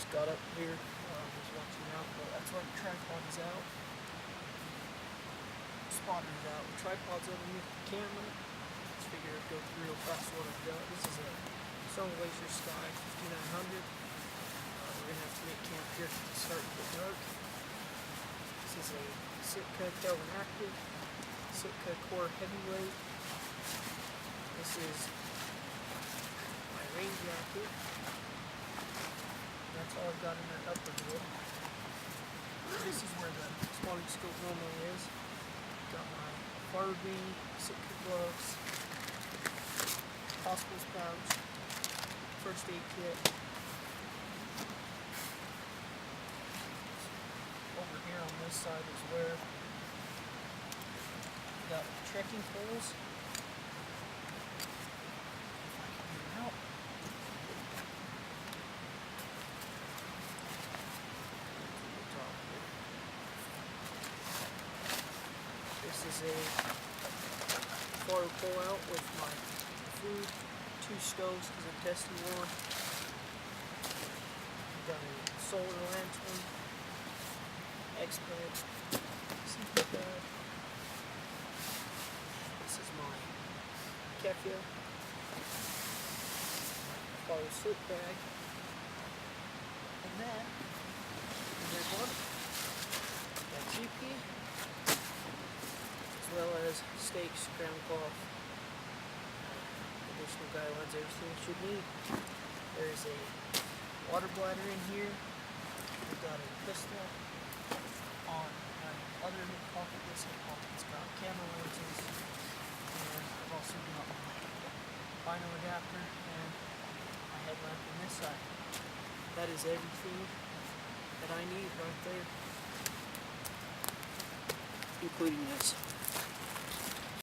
just got up here, just watching out, but that's why the tripod is out. Spotter's out. The tripod's underneath the camera. Let's figure go through real fast what I've got. This is a Sony Laser Sky 5900. We're gonna have to make camp here because it's starting to get dark. This is a Sitka Kelvin Active, Sitka Core Heavyweight. This is my rain jacket. That's all I've got in that upper door. This is where the spotting scope normally is. Got my Barbie, Sitka gloves, hospital's pouch, first aid kit. Over here on this side is where we got trekking poles. If I can get them out. This is a photo pull-out with my food, 2 stoves because I'm testing one. We've got a solar lantern, X-Ped, CP pad. This is my Kefia, bottle slip bag, and then there's one, got GP, as well as steaks, ground cloth, additional guidelines, everything you should need. There's a water bladder in here. We've got a pistol on my other pocket. This pocket. It's got camera lenses, and I've also got my bino adapter and my headlamp on this side. That is everything that I need right there, including this.